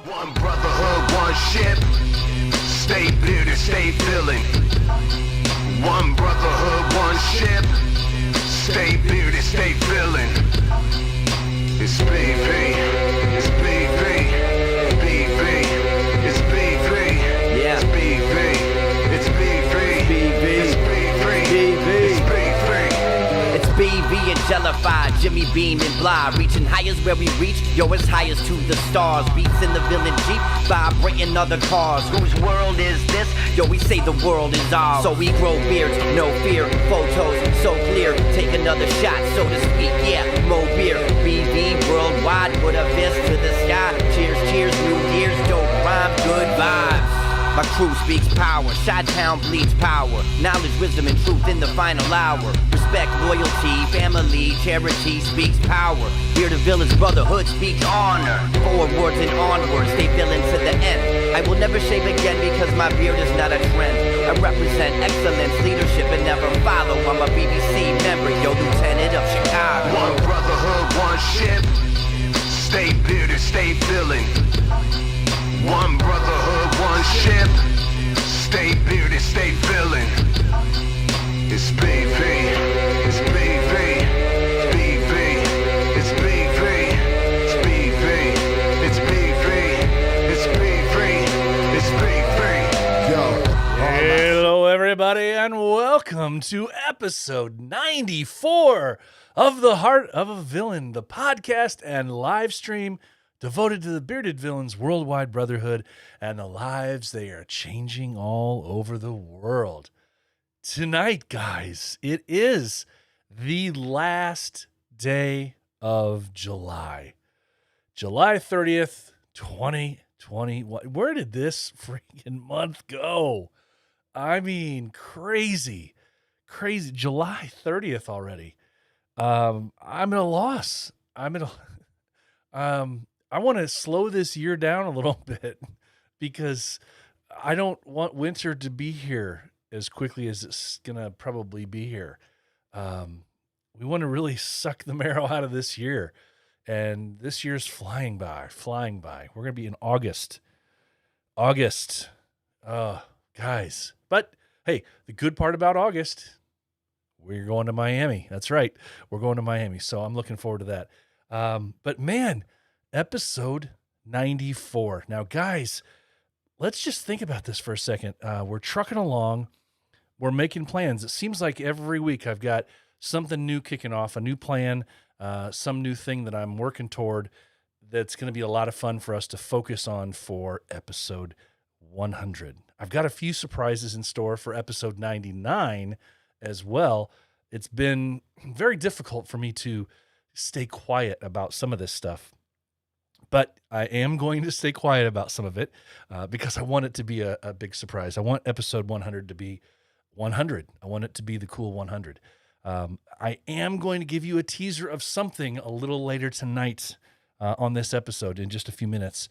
One brotherhood, one ship. Stay bearded, stay villain. One brotherhood, one ship. Stay bearded, stay villain. It's BV. It's BV. BV. It's BV. Yeah. It's BV. It's BV. BV. It's BV. BV. It's BV. It's BV and Jellified, Jimmy Bean and Bly, reaching highest where we reach, yo, it's highest to the stars. Beats in the villain Jeep, vibrating other cars. Whose world is this? Yo, we say the world is ours. So we grow beards, no fear, photos so clear. Take another shot, so to speak, yeah, more beer. BV worldwide, put a fist to the sky. Cheers, cheers, New Year's, dope rhyme, good vibes. My crew speaks power, Chi-Town bleeds power. Knowledge, wisdom, and truth in the final hour. Respect, loyalty, family, charity speaks power. Here the villains, brotherhood speaks honor. Forwards and onwards, stay villain to the end. I will never shave again because my beard is not a trend. I represent excellence, leadership, and never follow. I'm a BBC member, yo, lieutenant of Chicago. One brotherhood, one ship. Stay bearded, stay villain. One brotherhood, one ship. Stay bearded, stay villain. It's BV. It's BV. It's BV. It's BV. It's BV. It's BV. It's BV. It's BV. Yo. Hello, everybody, and welcome to episode 94 of The Heart of a Villain, the podcast and live stream devoted to the bearded villains' worldwide brotherhood and the lives they are changing all over the world. Tonight, guys, it is the last day of July. July 30th, 2021. Where did this freaking month go? I mean, crazy. July 30th already. I'm at a loss. I want to slow this year down a little bit because I don't want winter to be here as quickly as it's going to probably be here. We want to really suck the marrow out of this year. And this year's flying by. We're going to be in August. Guys. But hey, the good part about August, we're going to Miami. That's right. We're going to Miami. So I'm looking forward to that. But man, episode 94. Now, guys, let's just think about this for a second. We're trucking along. We're making plans. It seems like every week I've got something new kicking off, a new plan, some new thing that I'm working toward that's going to be a lot of fun for us to focus on for episode 100. I've got a few surprises in store for episode 99 as well. It's been very difficult for me to stay quiet about some of this stuff, but I am going to stay quiet about some of it because I want it to be a big surprise. I want episode 100 to be 100. I want it to be the cool 100. I am going to give you a teaser of something a little later tonight on this episode in just a few minutes,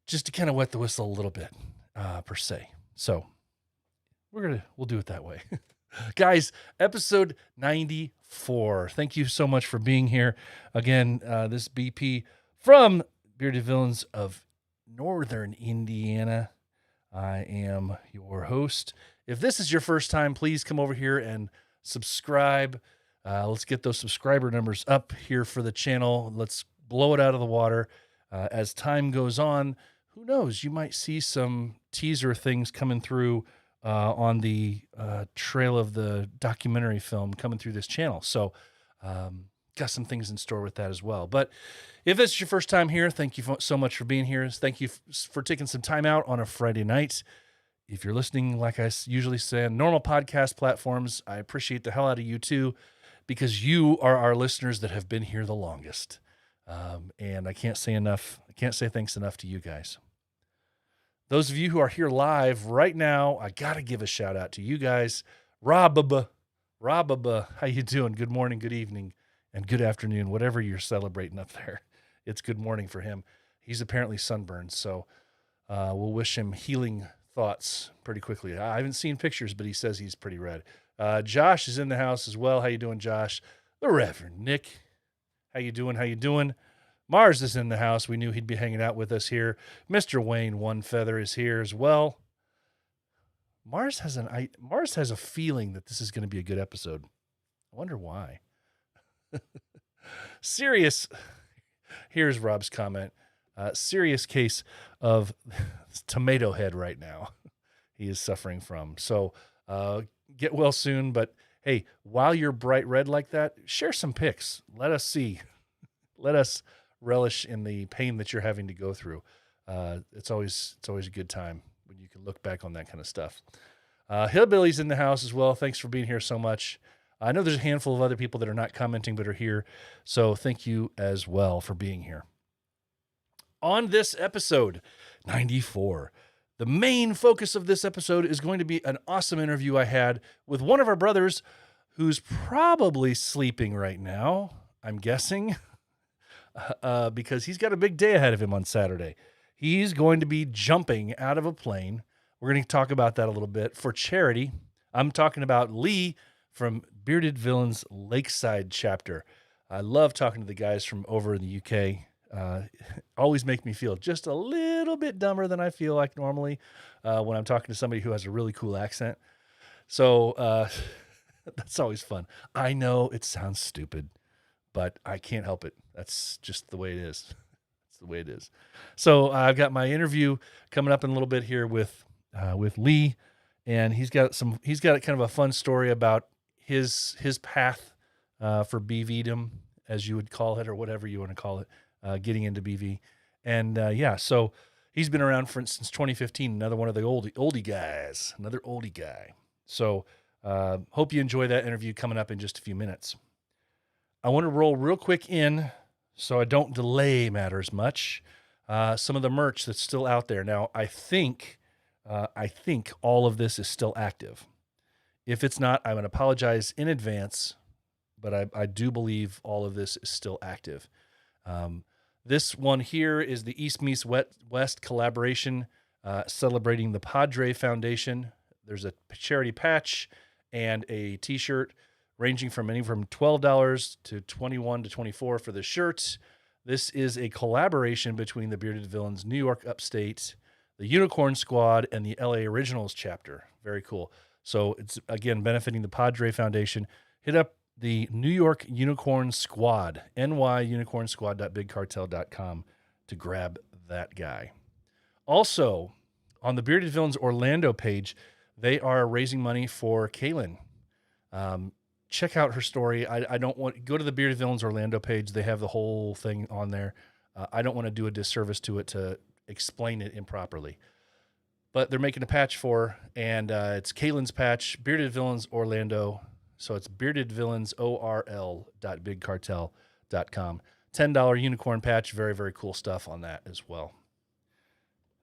just to kind of wet the whistle a little bit, per se. So we'll do it that way. Guys, episode 94. Thank you so much for being here. Again, this BP from Bearded Villains of Northern Indiana. I am your host. If this is your first time, please come over here and subscribe. Let's get those subscriber numbers up here for the channel. Let's blow it out of the water. As time goes on, who knows? You might see some teaser things coming through on the trail of the documentary film coming through this channel. So got some things in store with that as well. But if it's your first time here, thank you so much for being here. Thank you for taking some time out on a Friday night. If you're listening, like I usually say, on normal podcast platforms, I appreciate the hell out of you too, because you are our listeners that have been here the longest. And I can't say thanks enough to you guys. Those of you who are here live right now, I got to give a shout out to you guys. Rob, how you doing? Good morning, good evening, and good afternoon, whatever you're celebrating up there. It's good morning for him. He's apparently sunburned, so we'll wish him healing thoughts pretty quickly. I haven't seen pictures, but he says he's pretty red. Josh is in the house as well. How you doing, Josh? The Reverend Nick, how you doing? Mars is in the house. We knew he'd be hanging out with us here. Mr. Wayne One Feather is here as well. Mars has a feeling that this is going to be a good episode. I wonder why. Serious. Here's Rob's comment. Serious case of tomato head right now. He is suffering from. So get well soon. But hey, while you're bright red like that, share some pics. Let us see. Let us relish in the pain that you're having to go through. It's always a good time when you can look back on that kind of stuff. Hillbilly's in the house as well. Thanks for being here so much. I know there's a handful of other people that are not commenting but are here, so thank you as well for being here. On this episode 94, the main focus of this episode is going to be an awesome interview I had with one of our brothers who's probably sleeping right now, I'm guessing. Because he's got a big day ahead of him on Saturday. He's going to be jumping out of a plane. We're going to talk about that a little bit for charity. I'm talking about Lee from Bearded Villains Lakeside chapter. I love talking to the guys from over in the UK. Always make me feel just a little bit dumber than I feel like normally when I'm talking to somebody who has a really cool accent. So that's always fun. I know it sounds stupid, but I can't help it. That's just the way it is. That's the way it is. So I've got my interview coming up in a little bit here with Lee, and he's got kind of a fun story about his path for BVdom, as you would call it, or whatever you want to call it, getting into BV. And so he's been around since 2015. Another one of the oldie guys, another oldie guy. So hope you enjoy that interview coming up in just a few minutes. I want to roll real quick in so I don't delay matters much. Some of the merch that's still out there. Now, I think all of this is still active. If it's not, I'm going to apologize in advance, but I do believe all of this is still active. This one here is the East Meets West collaboration celebrating the Padre Foundation. There's a charity patch and a t-shirt ranging from $12 to $21 to $24 for the shirts. This is a collaboration between the Bearded Villains New York Upstate, the Unicorn Squad, and the LA Originals chapter. Very cool. So it's, again, benefiting the Padre Foundation. Hit up the New York Unicorn Squad, nyunicornsquad.bigcartel.com to grab that guy. Also, on the Bearded Villains Orlando page, they are raising money for Kaylin. Check out her story. I don't want go to the Bearded Villains Orlando page. They have the whole thing on there. I don't want to do a disservice to it to explain it improperly. but they're making a patch for, and it's Caitlin's patch, Bearded Villains Orlando. So it's beardedvillainsorl.bigcartel.com. $10 unicorn patch. Very, very cool stuff on that as well.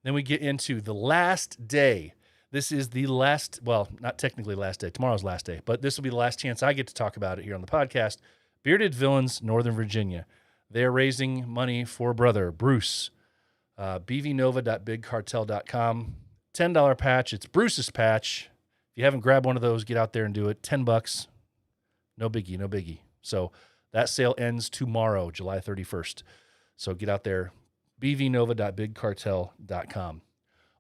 Then we get into the last day. This is the last, well, not technically last day. Tomorrow's last day, but this will be the last chance I get to talk about it here on the podcast. Bearded Villains, Northern Virginia. They're raising money for brother Bruce. bvnova.bigcartel.com. $10 patch. It's Bruce's patch. If you haven't grabbed one of those, get out there and do it. $10. No biggie, no biggie. So that sale ends tomorrow, July 31st. So get out there, bvnova.bigcartel.com.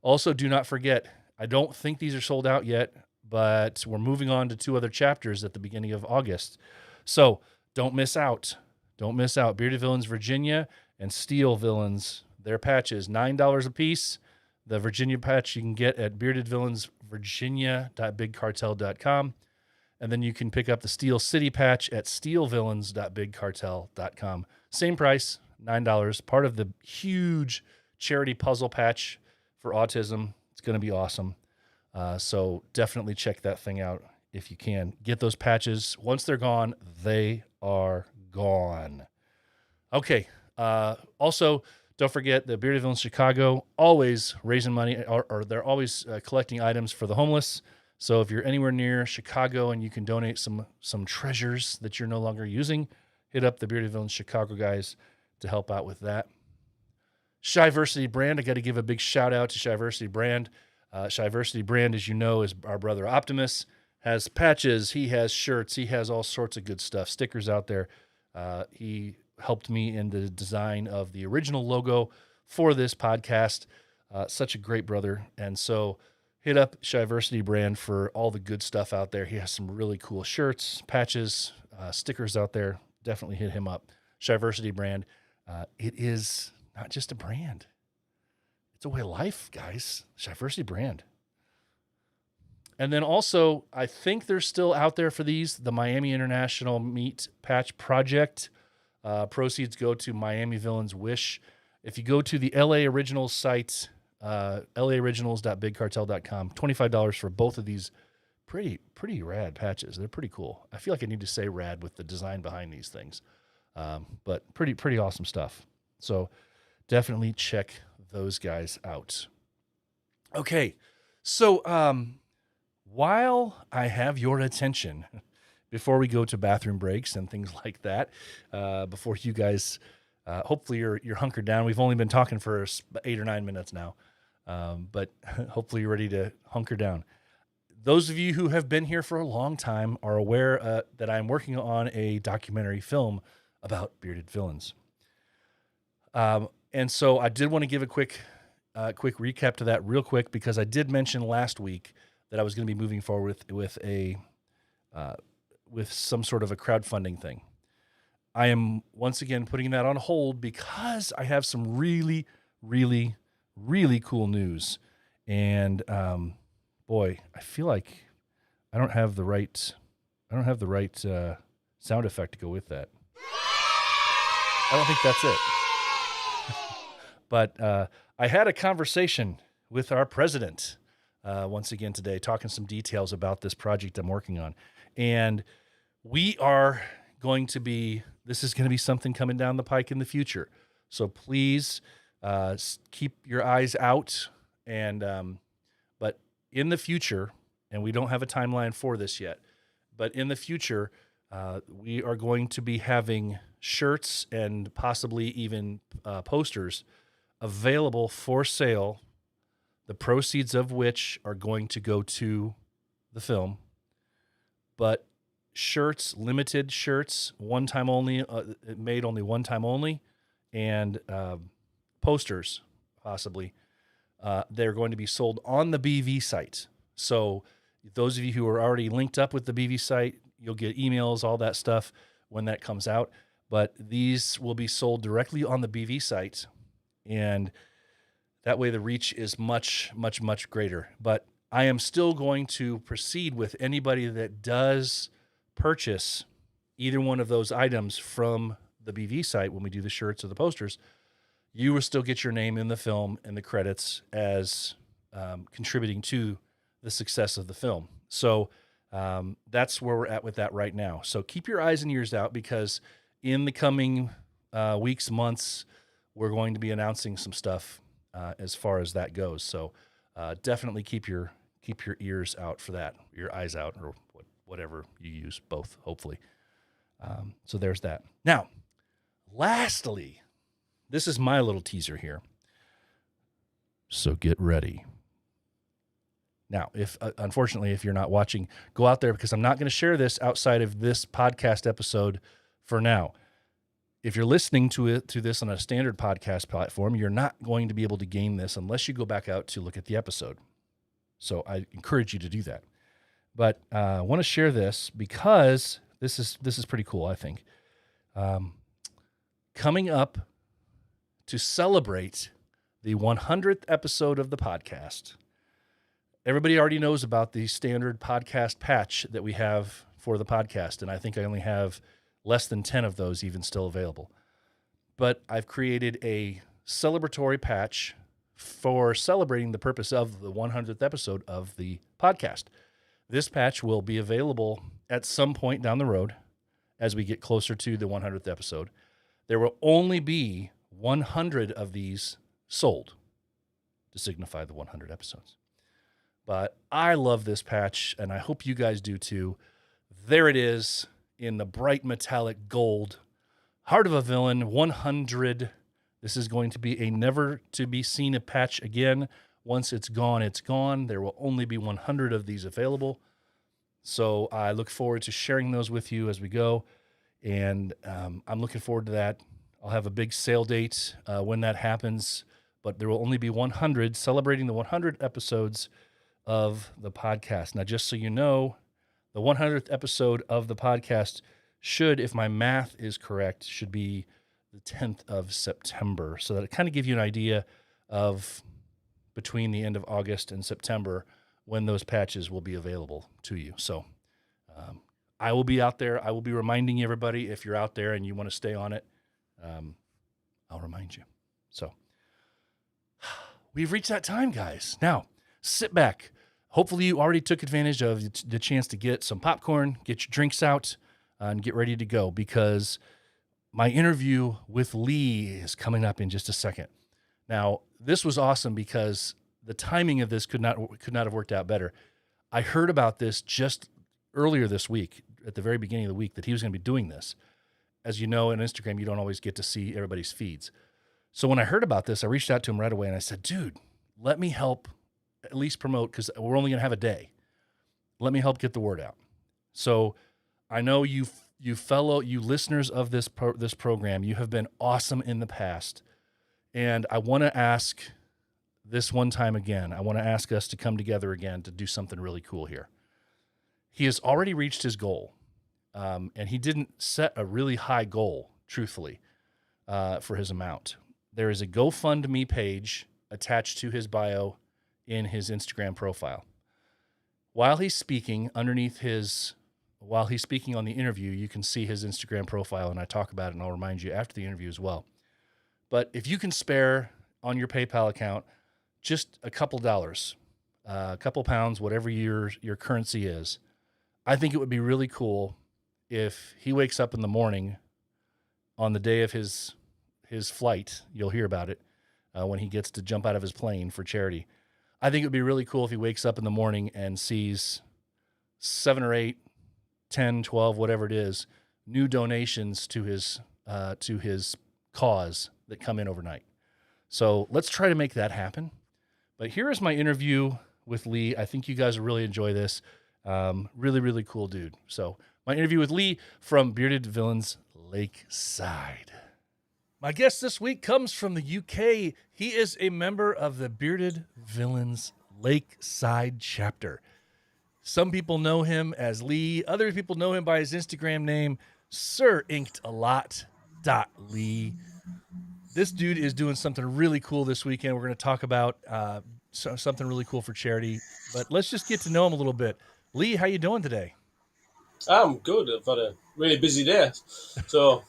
Also, do not forget, I don't think these are sold out yet, but we're moving on to 2 other chapters at the beginning of August. So don't miss out. Don't miss out. Bearded Villains Virginia and Steel Villains, their patches, $9 a piece. The Virginia patch you can get at beardedvillainsvirginia.bigcartel.com. And then you can pick up the Steel City patch at steelvillains.bigcartel.com. Same price, $9. Part of the huge charity puzzle patch for autism. It's going to be awesome. So definitely check that thing out if you can. Get those patches. Once they're gone, they are gone. Okay. Also, don't forget the Bearded Villains Chicago, always raising money, or they're always collecting items for the homeless. So if you're anywhere near Chicago and you can donate some treasures that you're no longer using, hit up the Bearded Villains Chicago guys to help out with that. Shyversity Brand, I got to give a big shout out to Shyversity Brand. Shyversity Brand, as you know, is our brother Optimus. Has patches, he has shirts, he has all sorts of good stuff, stickers out there. He helped me in the design of the original logo for this podcast. Such a great brother. And so hit up Shyversity Brand for all the good stuff out there. He has some really cool shirts, patches, stickers out there. Definitely hit him up. Shyversity Brand. It is not just a brand. It's a way of life, guys. Shyversity Brand. And then also, I think they're still out there for these, the Miami International Meat Patch Project. Proceeds go to Miami Villains Wish. If you go to the LA Originals site, laoriginals.bigcartel.com, $25 for both of these pretty rad patches. They're pretty cool. I feel like I need to say rad with the design behind these things. But pretty awesome stuff. So definitely check those guys out. Okay, so while I have your attention, before we go to bathroom breaks and things like that, before you guys, hopefully you're hunkered down. We've only been talking for 8 or 9 minutes now, but hopefully you're ready to hunker down. Those of you who have been here for a long time are aware that I'm working on a documentary film about bearded villains. And so I did want to give a quick recap to that real quick, because I did mention last week that I was going to be moving forward with some sort of a crowdfunding thing. I am once again putting that on hold because I have some really, really, really cool news. And boy, I feel like I don't have the right sound effect to go with that. I don't think that's it. But I had a conversation with our president once again today, talking some details about this project I'm working on. And we are going to be, this is going to be something coming down the pike in the future. So please keep your eyes out. And but in the future, and we don't have a timeline for this yet, but in the future, we are going to be having shirts and possibly even posters available for sale, the proceeds of which are going to go to the film. But shirts, limited shirts, one time only, made only one time only, and posters, possibly, they're going to be sold on the BV site. So those of you who are already linked up with the BV site, you'll get emails, all that stuff when that comes out. But these will be sold directly on the BV site, and that way the reach is much, much, much greater. But I am still going to proceed with anybody that does purchase either one of those items from the BV site when we do the shirts or the posters. You will still get your name in the film and the credits as contributing to the success of the film. So that's where we're at with that right now. So keep your eyes and ears out, because in the coming weeks, months, we're going to be announcing some stuff as far as that goes. So definitely keep your ears out for that, your eyes out, or whatever you use, both, hopefully. So there's that. Now, lastly, this is my little teaser here. So get ready. Now, if unfortunately, if you're not watching, go out there, because I'm not going to share this outside of this podcast episode for now. If you're listening to this on a standard podcast platform, you're not going to be able to gain this unless you go back out to look at the episode. So I encourage you to do that. But I want to share this because this is pretty cool, I think. Coming up to celebrate the 100th episode of the podcast. Everybody already knows about the standard podcast patch that we have for the podcast, and I think I only have less than 10 of those even still available. But I've created a celebratory patch for celebrating the purpose of the 100th episode of the podcast. This patch will be available at some point down the road as we get closer to the 100th episode. There will only be 100 of these sold to signify the 100 episodes. But I love this patch, and I hope you guys do too. There it is in the bright metallic gold. Heart of a Villain 100. This is going to be a never-to-be-seen patch again. Once it's gone, it's gone. There will only be 100 of these available. So I look forward to sharing those with you as we go, and I'm looking forward to that. I'll have a big sale date when that happens, but there will only be 100, celebrating the 100 episodes of the podcast. Now, just so you know, the 100th episode of the podcast should, if my math is correct, should be the 10th of September. So that it kind of gives you an idea of between the end of August and September when those patches will be available to you. So I will be out there. I will be reminding everybody, if you're out there and you want to stay on it, I'll remind you. So we've reached that time, guys. Now, sit back. Hopefully you already took advantage of the chance to get some popcorn, get your drinks out, and get ready to go, because my interview with Lee is coming up in just a second. Now, this was awesome because the timing of this could not have worked out better. I heard about this just earlier this week, at the very beginning of the week, that he was going to be doing this. As you know, on Instagram, you don't always get to see everybody's feeds. So when I heard about this, I reached out to him right away and I said, dude, let me help at least promote, because we're only going to have a day. Let me help get the word out. So I know you listeners of this program, you have been awesome in the past. And I want to ask this one time again, I want to ask us to come together again to do something really cool here. He has already reached his goal. And he didn't set a really high goal, truthfully, for his amount. There is a GoFundMe page attached to his bio in his Instagram profile. While he's speaking on the interview, you can see his Instagram profile, and I talk about it, and I'll remind you after the interview as well. But if you can spare on your PayPal account just a couple dollars, a couple pounds, whatever your currency is, I think it would be really cool if he wakes up in the morning on the day of his flight. You'll hear about it when he gets to jump out of his plane for charity. I think it would be really cool if he wakes up in the morning and sees 7 or 8, 10, 12, whatever it is, new donations to his cause that come in overnight. So let's try to make that happen. But here is my interview with Lee. I think you guys will really enjoy this. Really, really cool dude. So my interview with Lee from Bearded Villains Lakeside. My guest this week comes from the UK. He is a member of the Bearded Villains Lakeside chapter. Some people know him as Lee. Other people know him by his Instagram name, Sir Inked a Lot. Lee. This dude is doing something really cool this weekend. We're going to talk about something really cool for charity. But let's just get to know him a little bit. Lee, how you doing today? I'm good. I've had a really busy day. So,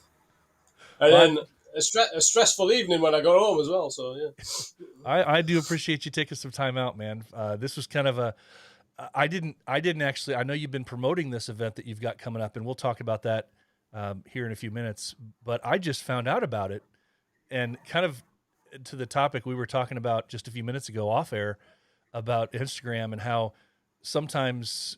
and then a stressful evening when I got home as well. So yeah. I do appreciate you taking some time out, man. This was kind of a, I didn't actually, I know you've been promoting this event that you've got coming up, and we'll talk about that here in a few minutes, but I just found out about it, and kind of to the topic we were talking about just a few minutes ago off air about Instagram and how sometimes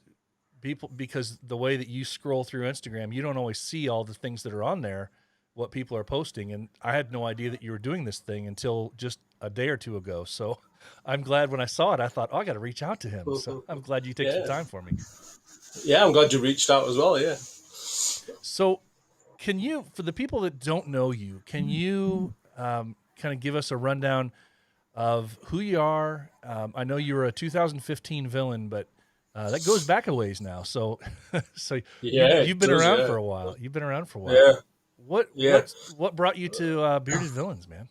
people, because the way that you scroll through Instagram, you don't always see all the things that are on there, what people are posting. And I had no idea that you were doing this thing until just a day or two ago. So I'm glad when I saw it, I thought, oh, I got to reach out to him. So I'm glad you take some time for me. Yeah, I'm glad you reached out as well. Yeah. So can you, for the people that don't know you, can you kind of give us a rundown of who you are? I know you were a 2015 villain, but that goes back a ways now. So, so you've been around for a while. You've been around for a while. Yeah. What brought you to Bearded Villains, man?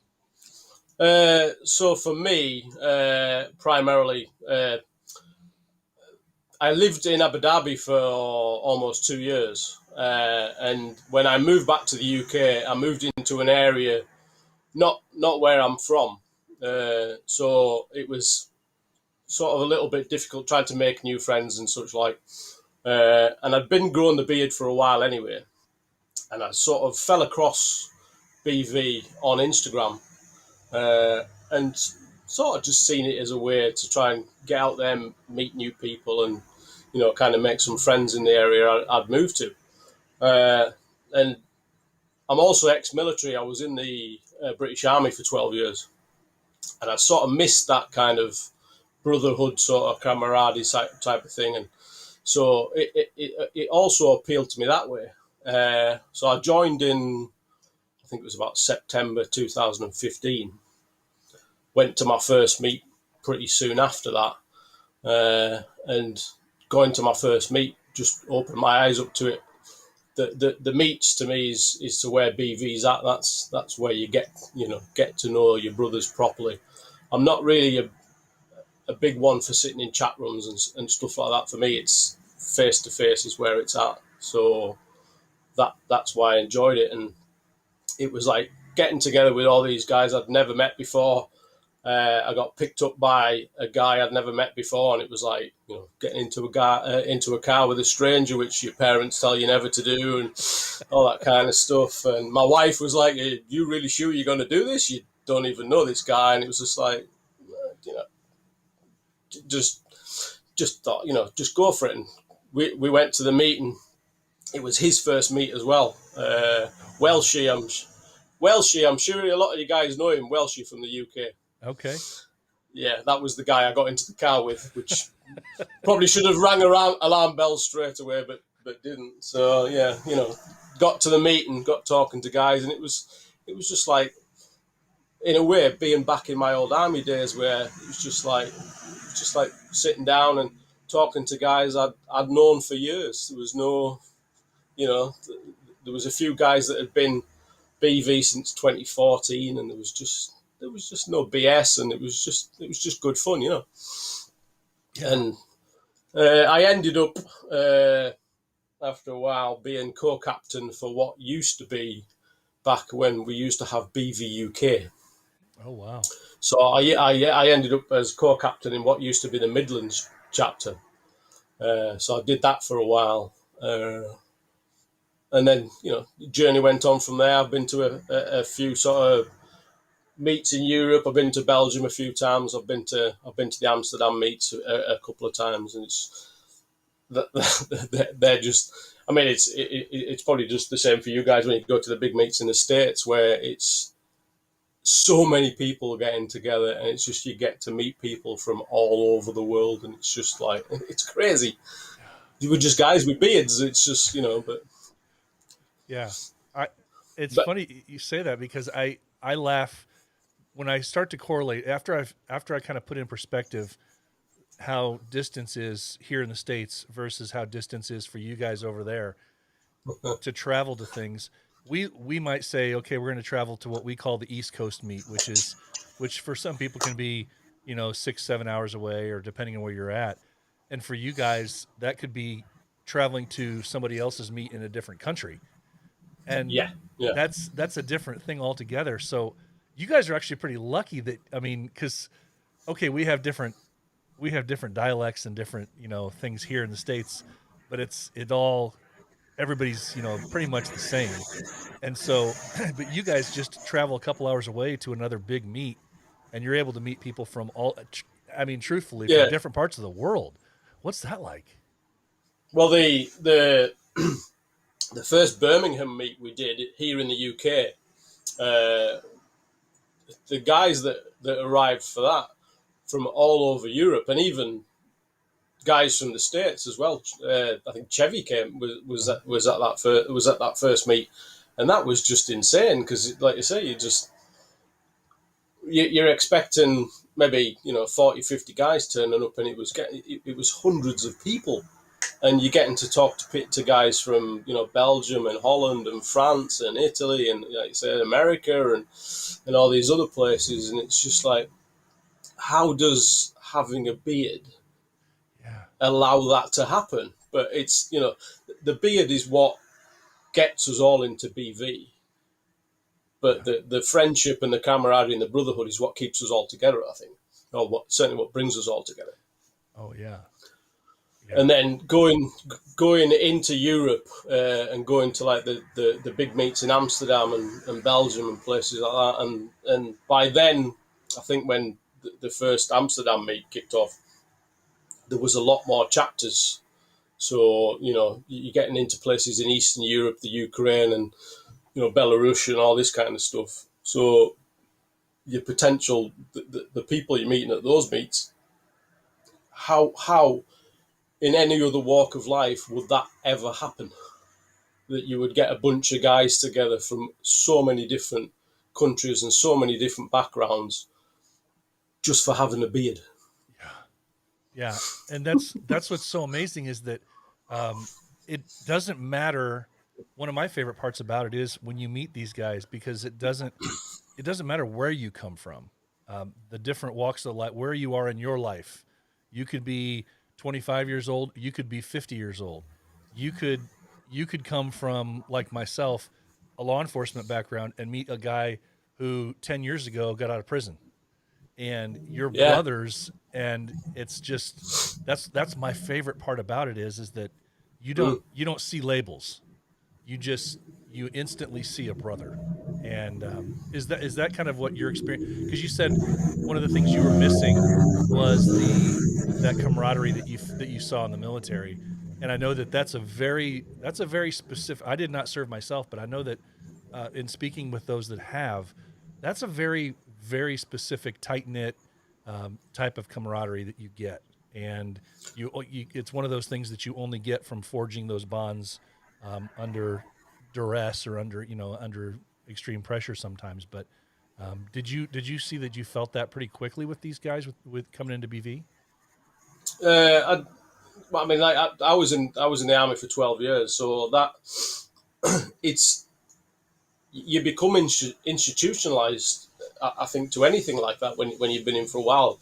So for me, primarily, I lived in Abu Dhabi for almost 2 years. And when I moved back to the UK, I moved into an area not where I'm from. So it was sort of a little bit difficult trying to make new friends and such like. And I'd been growing the beard for a while anyway. And I sort of fell across BV on Instagram and sort of just seen it as a way to try and get out there and meet new people and, you know, kind of make some friends in the area I'd moved to. And I'm also ex-military. I was in the British Army for 12 years. And I sort of missed that kind of brotherhood, sort of camaraderie type of thing. And so it also appealed to me that way. So I joined in, I think it was about September 2015. Went to my first meet pretty soon after that. And going to my first meet just opened my eyes up to it. The meets to me is to where BV's at. That's where you get to know your brothers properly. I'm not really a big one for sitting in chat rooms and stuff like that. For me, it's face to face is where it's at. So that's why I enjoyed it, and it was like getting together with all these guys I'd never met before. I got picked up by a guy I'd never met before, and it was like, you know, getting into a car with a stranger, which your parents tell you never to do, and all that kind of stuff. And my wife was like, "Are you really sure you're going to do this? You don't even know this guy." And it was just like, you know, just thought, you know, just go for it. And we went to the meeting. It was his first meet as well. Welshie, I'm sure a lot of you guys know him. Welshie from the UK. Okay. Yeah, that was the guy I got into the car with, which probably should have rang alarm bells straight away, but didn't. So yeah, you know, got to the meeting, got talking to guys, and it was just like, in a way, being back in my old army days, where it was just like sitting down and talking to guys I'd known for years. There was no, you know, there was a few guys that had been BV since 2014, and there was just no BS, and it was just good fun, you know. Yeah. And I ended up after a while being co-captain for what used to be, back when we used to have BV UK. Oh wow! So I ended up as co-captain in what used to be the Midlands chapter. So I did that for a while. And then, you know, the journey went on from there. I've been to a few sort of meets in Europe. I've been to Belgium a few times. I've been to the Amsterdam meets a couple of times, and they're just. I mean, it's probably just the same for you guys when you go to the big meets in the States, where it's so many people getting together, and it's just, you get to meet people from all over the world, and it's just like, it's crazy. We're just guys with beards. It's just, you know, but. Yeah, it's funny you say that, because I laugh when I start to correlate after I kind of put in perspective how distance is here in the States versus how distance is for you guys over there to travel to things. We might say, okay, we're going to travel to what we call the East Coast meet, which for some people can be, you know, 6-7 hours away, or depending on where you're at. And for you guys, that could be traveling to somebody else's meet in a different country. And Yeah, yeah, that's a different thing altogether. So you guys are actually pretty lucky that, I mean, because okay, we have different dialects and different, you know, things here in the States, but it all, everybody's, you know, pretty much the same. And so, but you guys just travel a couple hours away to another big meet, and you're able to meet people from all, I mean, truthfully, from yeah. different parts of the world. What's that like? Well, the first Birmingham meet we did here in the UK, uh, the guys that arrived for that from all over Europe, and even guys from the States as well. I think Chevy came was at that first meet, and that was just insane because, like you say, you're expecting maybe 40, 50 guys turning up, and it was hundreds of people, and you're getting to talk to guys from Belgium and Holland and France and Italy and, like you say, America and all these other places, and it's just like, how does having a beard Yeah. allow that to happen? But it's the beard is what gets us all into BV, but the friendship and the camaraderie and the brotherhood is what keeps us all together, I think, or certainly what brings us all together. Oh yeah. And then going into Europe and going to like the big meets in Amsterdam and Belgium and places like that, and by then, I think when the first Amsterdam meet kicked off, there was a lot more chapters. So you're getting into places in Eastern Europe, the Ukraine, and Belarus and all this kind of stuff. So your potential, the people you're meeting at those meets, how in any other walk of life would that ever happen? That you would get a bunch of guys together from so many different countries and so many different backgrounds just for having a beard. Yeah, and that's what's so amazing is that um, it doesn't matter. One of my favorite parts about it is when you meet these guys, because it doesn't matter where you come from, the different walks of life, where you are in your life. You could be 25 years old, you could be 50 years old, you could you could come from, like myself, a law enforcement background, and meet a guy who 10 years ago got out of prison, and you're Yeah. brothers, and it's just, that's my favorite part about it is that Mm. you don't see labels, you just, you instantly see a brother. And is that kind of what your experience, because you said one of the things you were missing was the that camaraderie that you saw in the military. And I know that that's a very specific, I did not serve myself, but I know that in speaking with those that have, that's a very, very specific, tight knit type of camaraderie that you get, and you it's one of those things that you only get from forging those bonds under duress or under, under extreme pressure sometimes. But did you see that you felt that pretty quickly with these guys with coming into BV? I mean, like I was in the army for 12 years, so that it's you become institutionalized. I think to anything like that when you've been in for a while,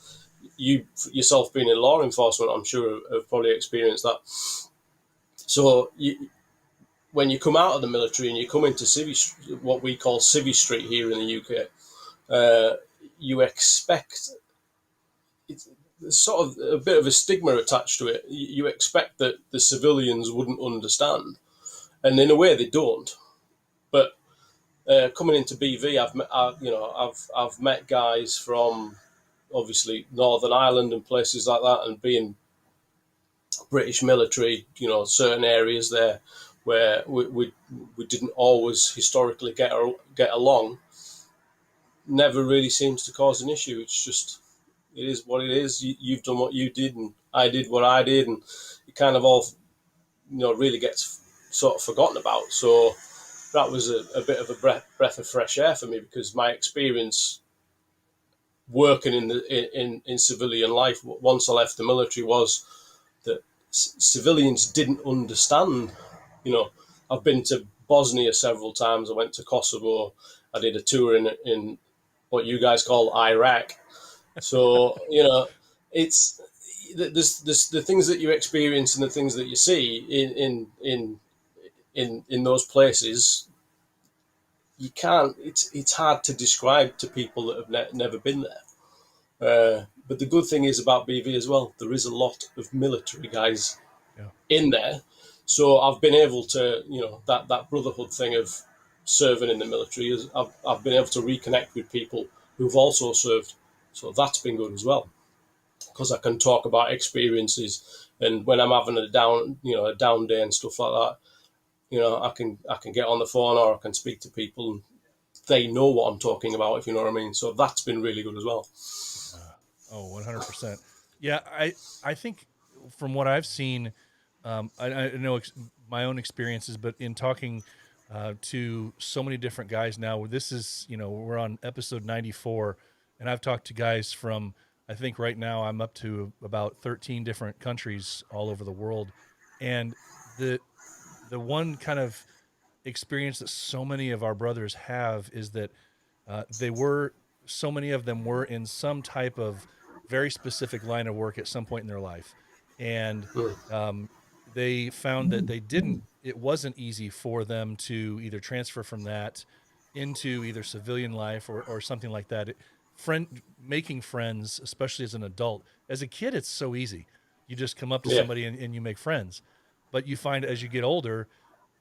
you yourself being in law enforcement, I'm sure have probably experienced that. So when you come out of the military and you come into what we call civvy street here in the UK, you expect there's sort of a bit of a stigma attached to it. You expect that the civilians wouldn't understand, and in a way they don't. But coming into BV, I've met guys from obviously Northern Ireland and places like that, and being British military, certain areas there where we didn't always historically get along, never really seems to cause an issue. It's just, it is what it is. You've done what you did, and I did what I did, and it kind of all, really gets sort of forgotten about. So that was a bit of a breath of fresh air for me, because my experience working in civilian life once I left the military was that civilians didn't understand. I've been to Bosnia several times. I went to Kosovo. I did a tour in what you guys call Iraq. So it's there's the things that you experience and the things that you see in those places you can't. It's hard to describe to people that have never been there. But the good thing is about BV as well, there is a lot of military guys Yeah. in there. So I've been able to, that brotherhood thing of serving in the military, I've been able to reconnect with people who've also served. So that's been good as well, because I can talk about experiences. And when I'm having a down day and stuff like that, I can get on the phone or I can speak to people and they know what I'm talking about, if you know what I mean. So that's been really good as well. Oh, 100%. Yeah, I think from what I've seen, I know my own experiences, but in talking to so many different guys now, this is, we're on episode 94, and I've talked to guys from, I think right now I'm up to about 13 different countries all over the world. And the one kind of experience that so many of our brothers have is that so many of them were in some type of very specific line of work at some point in their life, and um, they found that it wasn't easy for them to either transfer from that into either civilian life or something like that. Making friends, especially as an adult. As a kid, it's so easy. You just come up to Yeah. somebody and you make friends. But you find as you get older,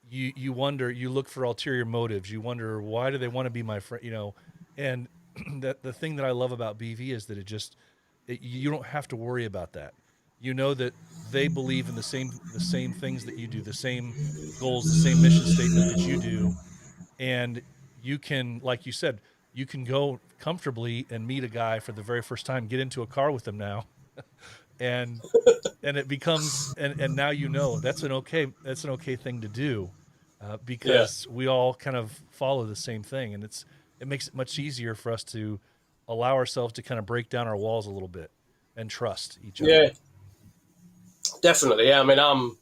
you wonder, you look for ulterior motives. You wonder, why do they want to be my friend? And that the thing that I love about BV is that you don't have to worry about that. You know that they believe in the same things that you do, the same goals, the same mission statement that you do, and you can, like you said, you can go comfortably and meet a guy for the very first time, get into a car with him now, and it becomes, and now that's an okay thing to do, Yeah. because we all kind of follow the same thing, and it makes it much easier for us to allow ourselves to kind of break down our walls a little bit and trust each other. Yeah, definitely. Yeah. I mean, I'm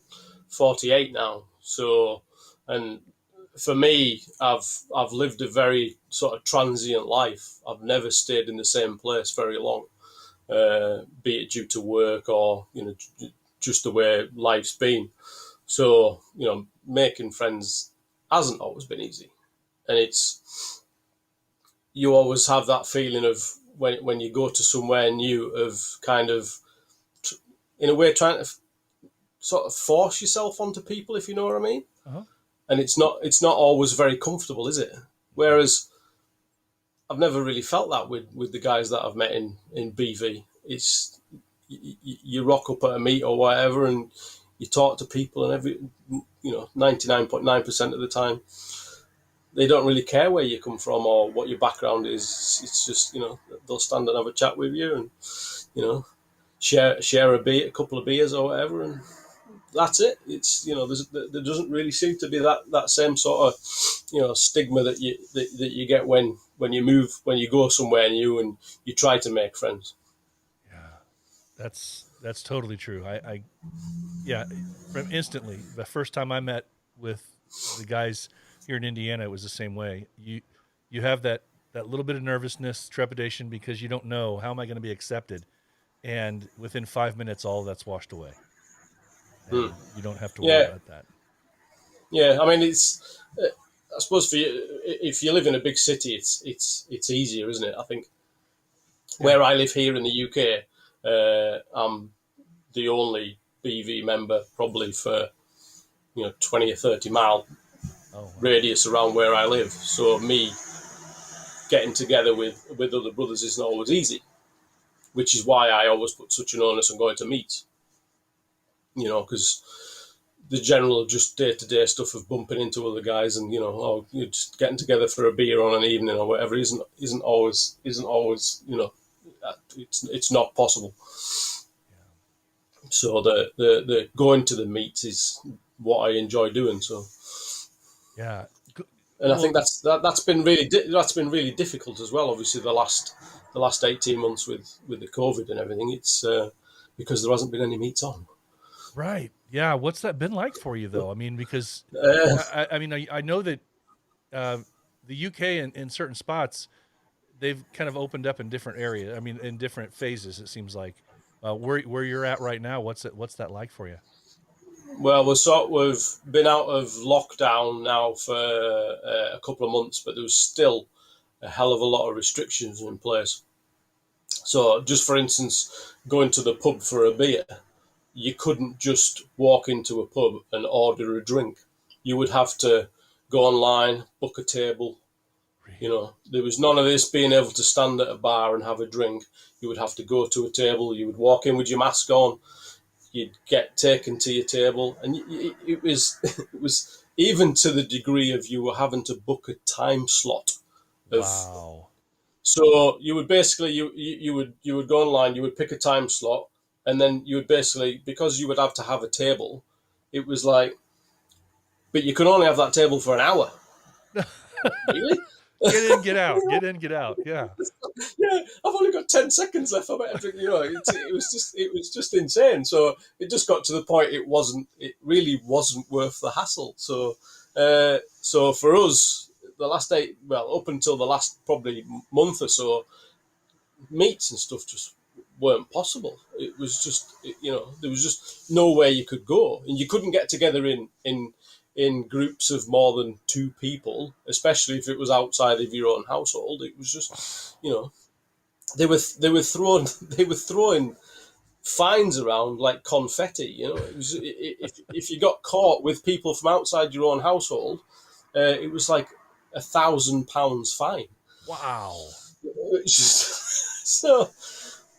48 now. So, and for me, I've lived a very sort of transient life. I've never stayed in the same place very long, be it due to work or, just the way life's been. So, making friends hasn't always been easy. And you always have that feeling of when you go to somewhere new of kind of, in a way, trying to sort of force yourself onto people, if you know what I mean. Uh-huh. And it's not always very comfortable, is it? Whereas I've never really felt that with the guys that I've met in BV. It's you rock up at a meet or whatever, and you talk to people, and 99.9% of the time, they don't really care where you come from or what your background is. It's just they'll stand and have a chat with you, and share a couple of beers or whatever, and that's it. It's there doesn't really seem to be that same sort of stigma that you get when you go somewhere new and you try to make friends. Yeah, that's totally true. Yeah, from instantly the first time I met with the guys here in Indiana, it was the same way. You have that little bit of nervousness, trepidation, because you don't know, how am I going to be accepted, and within 5 minutes, all of that's washed away, and you don't have to worry about that. Yeah. I mean, it's I suppose for you, if you live in a big city, it's easier, isn't it? I think where I live here in the UK, I'm the only BV member probably for 20 or 30 mile radius around where I live. So me getting together with other brothers isn't always easy, which is why I always put such an onus on going to meet. Because the general just day-to-day stuff of bumping into other guys and you're just getting together for a beer on an evening or whatever isn't always it's not possible. So the going to the meets is what I enjoy doing. So Yeah, and I think that's been really difficult as well. Obviously, the last 18 months with the COVID and everything, it's because there hasn't been any meets on. right. Yeah, what's that been like for you though? I mean, because I know that the UK in certain spots, they've kind of opened up in different areas. I mean, in different phases. It seems like where you're at right now. What's that like for you? Well, we've been out of lockdown now for a couple of months, but there was still a hell of a lot of restrictions in place. So, just for instance, going to the pub for a beer, you couldn't just walk into a pub and order a drink. You would have to go online, book a table. You know, there was none of this being able to stand at a bar and have a drink. You would have to go to a table. You would walk in with your mask on. You'd get taken to your table, and it was it was even to the degree of you were having to book a time slot. Wow. So you would basically you would go online, you would pick a time slot, and then you would basically, because you would have to have a table, it was like, but you could only have that table for an hour. Really? Get in, get out. Get in, get out. Yeah. Yeah, I've only got 10 seconds left. I better drink. You know, it was just insane. So it just got to the point it really wasn't worth the hassle. So so for us, up until the last probably month or so, meets and stuff just weren't possible. It was just, there was just nowhere you could go, and you couldn't get together in groups of more than two people, especially if it was outside of your own household. It was just, they were throwing fines around like confetti. It was, if you got caught with people from outside your own household, it was like £1,000 fine. Wow. So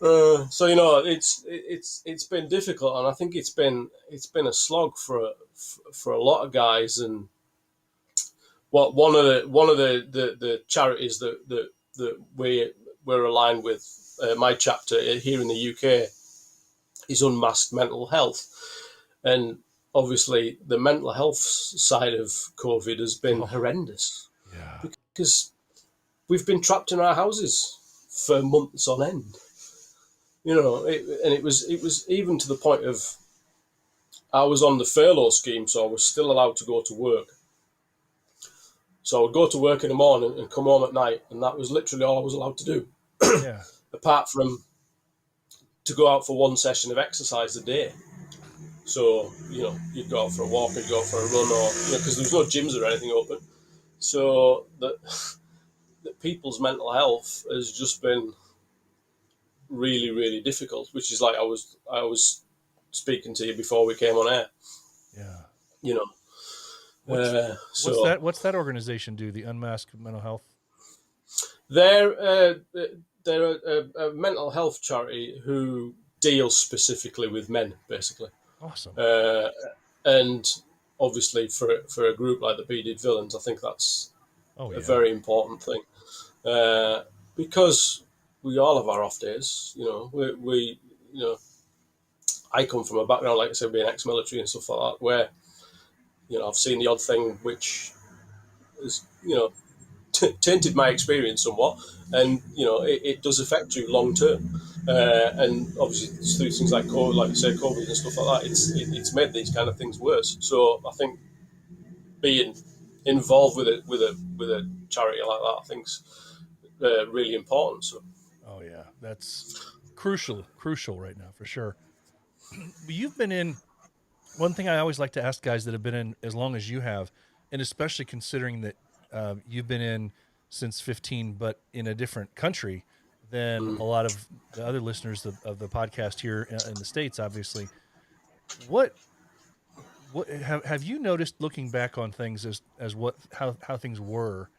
it's been difficult, and I think it's been a slog for a lot of guys. And one of the charities that we're aligned with, my chapter here in the UK, is Unmasked Mental Health, and obviously the mental health side of COVID has been horrendous. Yeah. Because we've been trapped in our houses for months on end. And it was even to the point of, I was on the furlough scheme, so I was still allowed to go to work. So I would go to work in the morning and come home at night, and that was literally all I was allowed to do. Yeah. Apart from to go out for one session of exercise a day. So, you'd go out for a walk, you'd go for a run, or, because there was no gyms or anything open. So that people's mental health has just been really, really difficult, which is like I was speaking to you before we came on air. Yeah. So What's that organization do? The Unmasked Mental Health? They're a mental health charity who deals specifically with men, basically. Awesome. And obviously for a group like the Bearded Villains, I think that's a very important thing. Because we all have our off days, we I come from a background, like I said, being ex-military and stuff like that, where, I've seen the odd thing which has, tainted my experience somewhat, and, it does affect you long term. And obviously through things like COVID, like you say, COVID and stuff like that, it's made these kind of things worse. So I think being involved with a charity like that, I think's really important. So. Oh yeah, that's crucial right now for sure. You've been in. One thing I always like to ask guys that have been in as long as you have, and especially considering that you've been in since 15, but in a different country than a lot of the other listeners of the podcast here in the States, obviously. What have you noticed looking back on things as how things were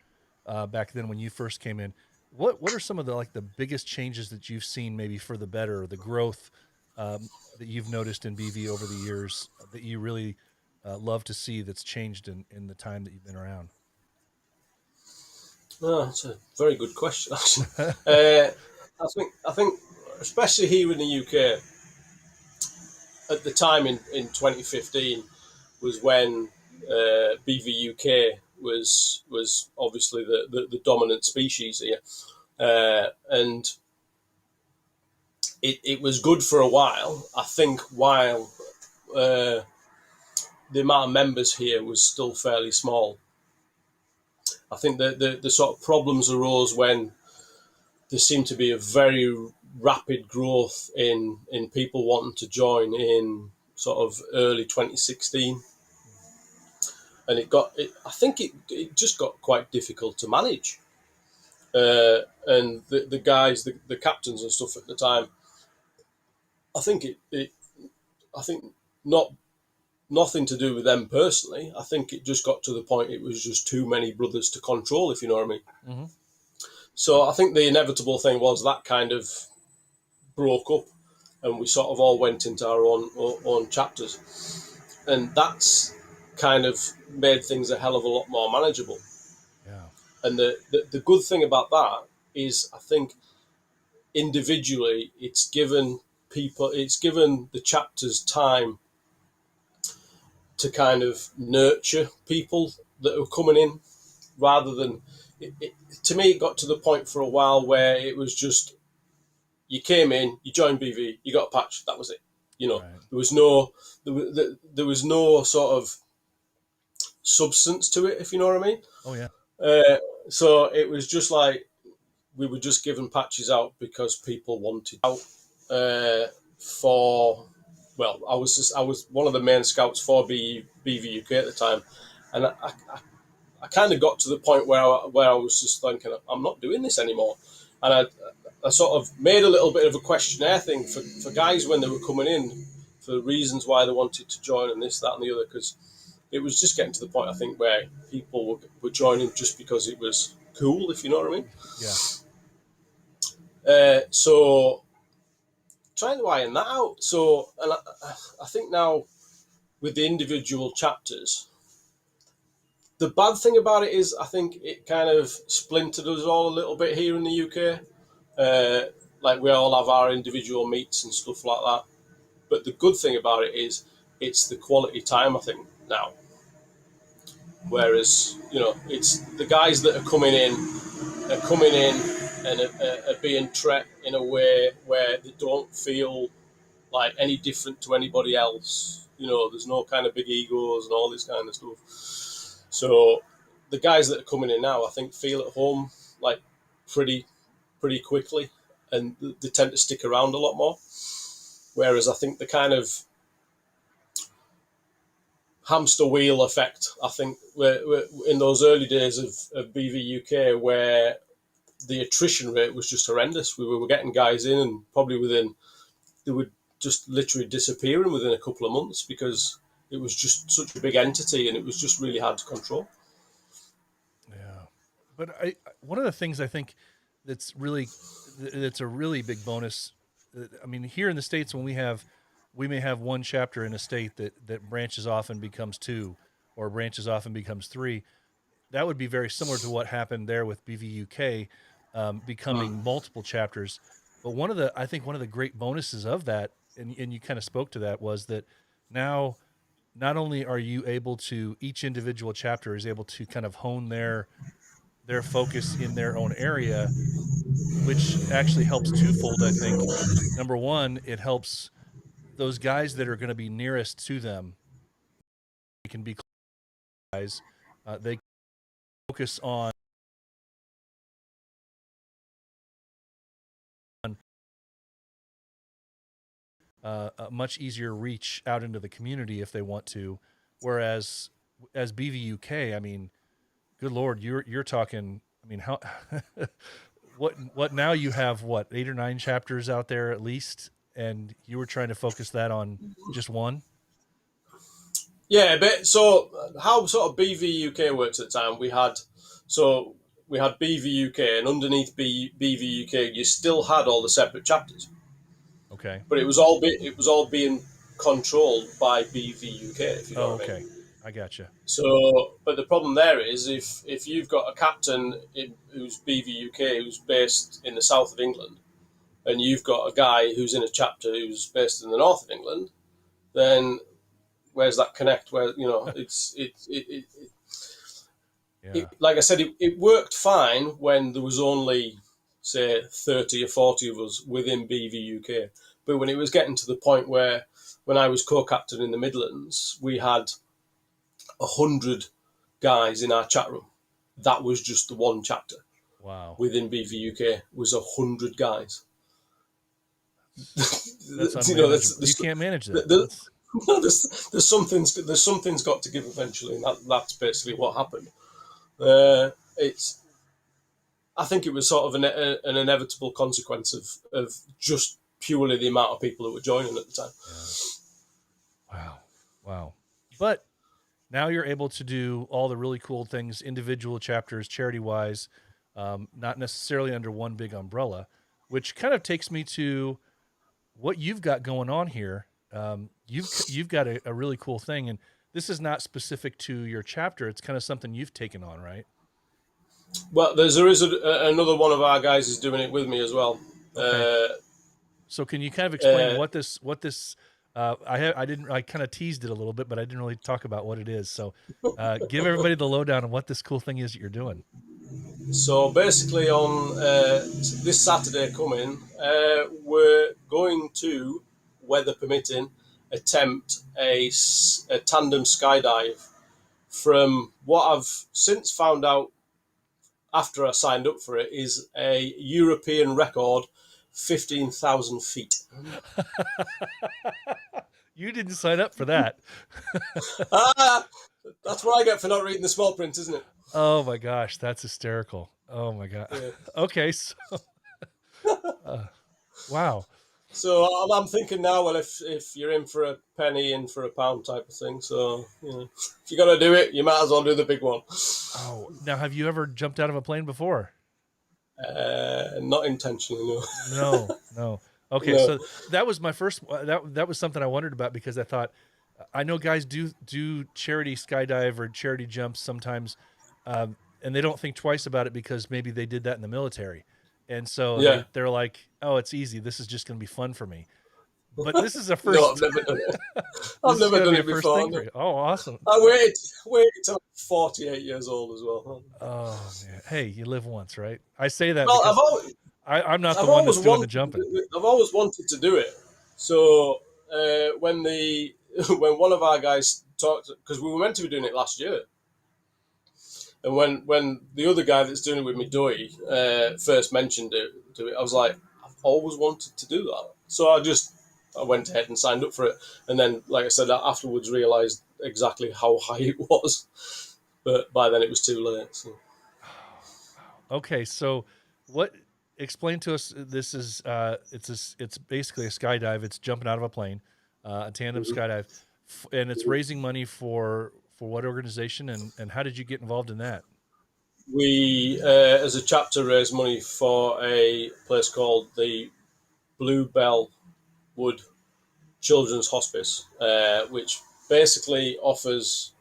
back then when you first came in? What are some of the biggest changes that you've seen, maybe for the better, or the growth that you've noticed in BV over the years that you really love to see that's changed in the time that you've been around? Oh, that's a very good question, actually. I think, especially here in the UK, at the time in 2015 was when BV UK was obviously the dominant species here, and it was good for a while. I think while the amount of members here was still fairly small. I think the sort of problems arose when there seemed to be a very rapid growth in people wanting to join in sort of early 2016, and I think it just got quite difficult to manage. And the guys, the captains and stuff at the time, I think I think not nothing to do with them personally. I think it just got to the point it was just too many brothers to control, if you know what I mean. Mm-hmm. So I think the inevitable thing was that kind of broke up, and we sort of all went into our own chapters, and that's kind of made things a hell of a lot more manageable. Yeah. And the good thing about that is, I think individually it's given the chapters time to kind of nurture people that are coming in, rather than to me it got to the point for a while where it was just, you came in, you joined BV, you got a patch, that was it. Right. There was no sort of substance to it, if you know what I mean. Oh yeah. So it was just like we were just giving patches out because people wanted out. I was one of the main scouts for BV UK at the time, and I kind of got to the point where I was just thinking, I'm not doing this anymore, and I sort of made a little bit of a questionnaire thing for guys when they were coming in, for reasons why they wanted to join, and this, that, and the other, because it was just getting to the point, I think, where people were joining just because it was cool, if you know what I mean. Yeah. So trying to iron that out. So, and I think now with the individual chapters, the bad thing about it is I think it kind of splintered us all a little bit here in the UK. Like we all have our individual meets and stuff like that. But the good thing about it is it's the quality time, I think, now. Whereas, it's the guys that are coming in and are being treated in a way where they don't feel like any different to anybody else. There's no kind of big egos and all this kind of stuff. So the guys that are coming in now, I think, feel at home like pretty quickly, and they tend to stick around a lot more. Whereas I think the kind of hamster wheel effect, I think, we're in those early days of BV UK, where the attrition rate was just horrendous. We were getting guys in, and probably they would just literally disappearing within a couple of months, because it was just such a big entity and it was just really hard to control. Yeah. But one of the things I think that's a really big bonus. I mean, here in the States, when we may have one chapter in a state that branches off and becomes 2, or branches off and becomes 3. That would be very similar to what happened there with BV UK, becoming multiple chapters. But I think one of the great bonuses of that, and you kind of spoke to that, was that now not only are you able to, each individual chapter is able to kind of hone their focus in their own area, which actually helps twofold, I think. Number one, it helps those guys that are going to be nearest to them. They can be guys. They focus on a much easier reach out into the community if they want to. Whereas as BV UK, I mean, good Lord, you're talking. I mean, how what now? You have 8 or 9 chapters out there at least, and you were trying to focus that on just one. Yeah, but so how sort of BV UK works at the time, we had BV UK, and underneath BV UK, you still had all the separate chapters. Okay. But it was all being controlled by BV UK, if you know what I mean. I gotcha. So, but the problem there is if you've got a captain who's BV UK, who's based in the south of England, and you've got a guy who's in a chapter who's based in the north of England, then where's that connect? Where like I said, it worked fine when there was only, say, 30 or 40 of us within BV UK. But when it was getting to the point where, when I was co-captain in the Midlands, we had 100 guys in our chat room. That was just the one chapter. Wow. Within BV UK was 100 guys. That's unmanageable. You can't manage that. There's something's got to give eventually, and that's basically what happened. I think it was sort of an inevitable consequence of just purely the amount of people who were joining at the time. Yeah. Wow. But now you're able to do all the really cool things, individual chapters, charity-wise, not necessarily under one big umbrella, which kind of takes me to what you've got going on here. You've got a really cool thing, and this is not specific to your chapter. It's kind of something you've taken on, right? Well, there is another one of our guys is doing it with me as well. Okay. So can you kind of explain what this I kind of teased it a little bit, but I didn't really talk about what it is. So give everybody the lowdown on what this cool thing is that you're doing. So basically, on this Saturday coming, we're going to, weather permitting, attempt a tandem skydive from what I've since found out after I signed up for it is a European record, 15,000 feet. You didn't sign up for that. That's what I get for not reading the small print, isn't it? Oh my gosh, that's hysterical. Oh my god. Yeah. Okay, so wow. So I'm thinking now, well, if you're in for a penny, in for a pound type of thing. So, if you're going to do it, you might as well do the big one. Oh, now have you ever jumped out of a plane before? Not intentionally, no. No. Okay, No. so that was my first. That was something I wondered about because I thought I know guys do charity skydive or charity jumps sometimes, and they don't think twice about it because maybe they did that in the military, and so Yeah. they're like, "Oh, it's easy. This is just going to be fun for me." But this is a first. No, I've never done it. I've this is never gonna done be it a first before. thing for you. Oh, awesome. I waited till I'm 48 years old as well. Oh man, hey, you live once, right? I say that Well, because I'm not the one that's doing the jumping. I've always wanted to do it. So when when one of our guys talked, because we were meant to be doing it last year, and when the other guy that's doing it with me, Doi, first mentioned it to it, I was like, I've always wanted to do that. So I went ahead and signed up for it, and then, like I said, I afterwards realised exactly how high it was, but by then it was too late. So. Okay, so what? Explain to us. This is it's basically a skydive. It's jumping out of a plane, a tandem skydive, and it's raising money for what organization and how did you get involved in that? We, as a chapter, raised money for a place called the Bluebell Wood Children's Hospice, which basically offers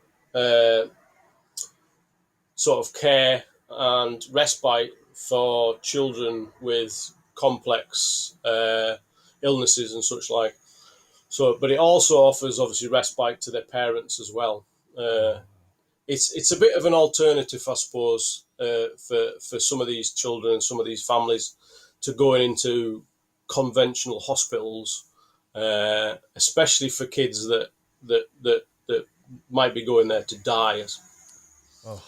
sort of care and respite for children with complex illnesses and such like. So, but it also offers obviously respite to their parents as well. It's a bit of an alternative, I suppose, for some of these children and some of these families to going into conventional hospitals, especially for kids that might be going there to die. Oh,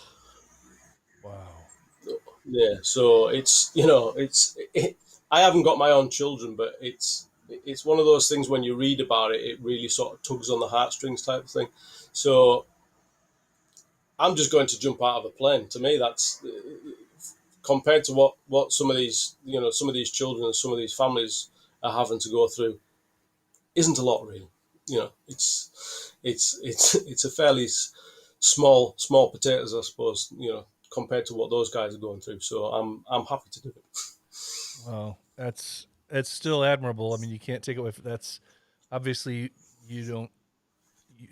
wow. Yeah, so I haven't got my own children, but it's one of those things when you read about it, it really sort of tugs on the heartstrings type of thing. So I'm just going to jump out of a plane. To me, that's compared to what some of these children and some of these families are having to go through, isn't a lot really. It's a fairly small potatoes, I suppose. Compared to what those guys are going through. So I'm happy to do it. Well, it's still admirable. I mean, you can't take away from that's obviously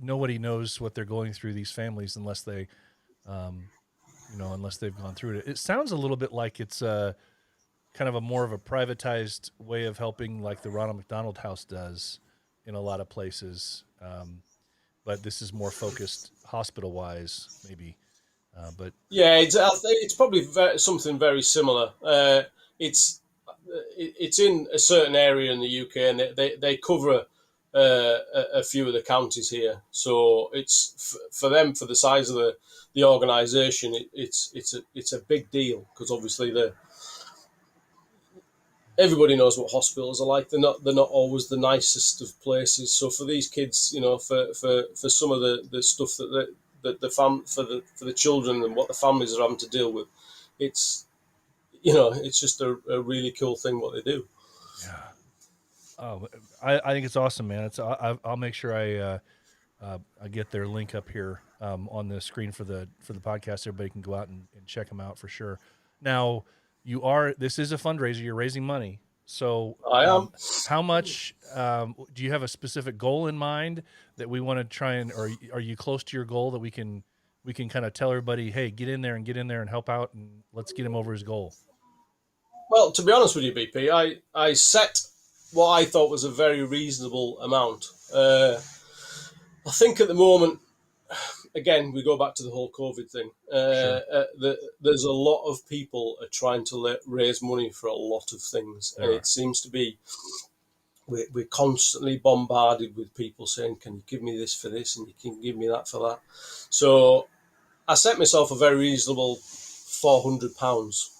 nobody knows what they're going through, these families, unless they unless they've gone through it. It sounds a little bit like it's kind of a more of a privatized way of helping, like the Ronald McDonald House does in a lot of places. But this is more focused hospital wise, maybe. But yeah, it's probably something very similar. It's in a certain area in the UK, and they cover a few of the counties here. So it's for them, for the size of the organisation, it's a big deal because obviously everybody knows what hospitals are like. They're not always the nicest of places. So for these kids, you know, for some of the stuff that for the children and what the families are having to deal with, it's, you know, it's just a really cool thing what they do. Yeah. Oh, I think it's awesome, man. I'll make sure I get their link up here on the screen for the podcast. Everybody can go out and check them out for sure. Now, this is a fundraiser. You're raising money. So I am. How much do you have a specific goal in mind that we want to try and, or are you close to your goal that we can kind of tell everybody, hey, get in there and help out and let's get him over his goal? Well, to be honest with you, BP, I set what I thought was a very reasonable amount. I think at the moment, again, we go back to the whole COVID thing. Sure. There's a lot of people are trying to raise money for a lot of things. And it seems to be, we're constantly bombarded with people saying, can you give me this for this? And you can give me that for that. So I set myself a very reasonable £400.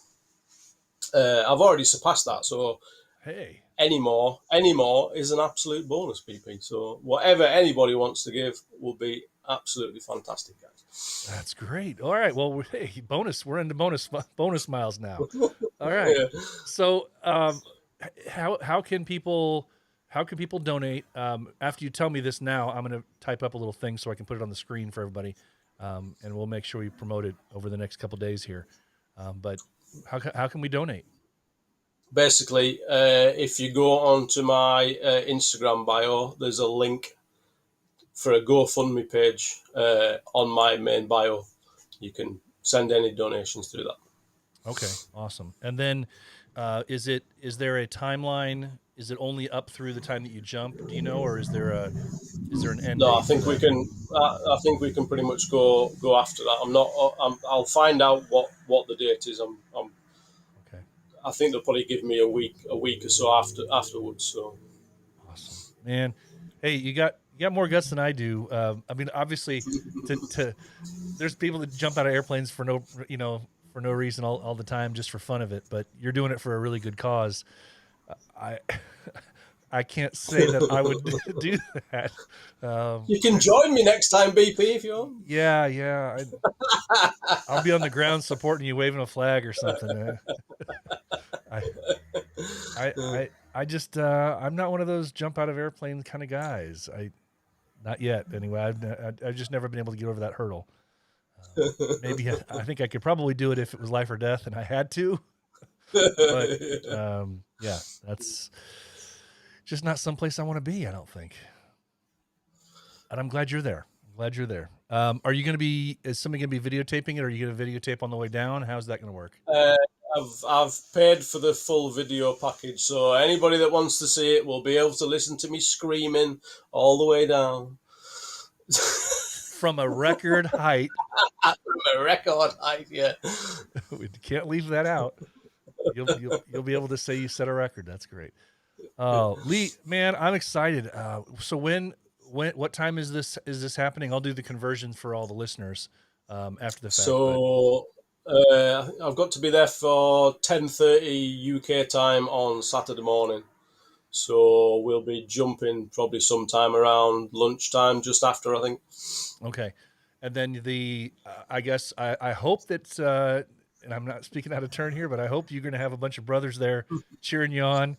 I've already surpassed that. So hey, any more is an absolute bonus, BP. So whatever anybody wants to give will be absolutely fantastic, guys. That's great. All right. Well, hey, bonus. We're into bonus miles now. All right. Yeah. So, how can people donate? After you tell me this now, I'm going to type up a little thing so I can put it on the screen for everybody, and we'll make sure we promote it over the next couple of days here. But how can we donate? Basically, if you go onto my Instagram bio, there's a link for a GoFundMe page on my main bio. You can send any donations through that. Okay, awesome. And then, is there a timeline? Is it only up through the time that you jump? Do you know, or is there an end? No, I think we can. I think we can pretty much go after that. I'll find out what the date is. Okay. I think they'll probably give me a week or so afterwards. So awesome, man. Hey, you got more guts than I do. I mean, obviously, there's people that jump out of airplanes for no reason all the time, just for fun of it. But you're doing it for a really good cause. I can't say that I would do that. You can join me next time, BP, if you want. Yeah. I'll be on the ground supporting you, waving a flag or something. I just I'm not one of those jump out of airplane kind of guys. Not yet, anyway. I've just never been able to get over that hurdle. Maybe I think I could probably do it if it was life or death and I had to. But yeah, that's just not someplace I want to be, I don't think. And I'm glad you're there. Are you going to be? Is somebody going to be videotaping it? Or are you going to videotape on the way down? How's that going to work? I've paid for the full video package, so anybody that wants to see it will be able to listen to me screaming all the way down. From a record height. From a record height, yeah. We can't leave that out. You'll be able to say you set a record. That's great. Lee, man, I'm excited. So what time is this happening? I'll do the conversions for all the listeners after the fact. So I've got to be there for 10:30 UK time on Saturday morning. So we'll be jumping probably sometime around lunchtime, just after, I think. Okay. And then I guess I hope that, and I'm not speaking out of turn here, but I hope you're going to have a bunch of brothers there cheering you on.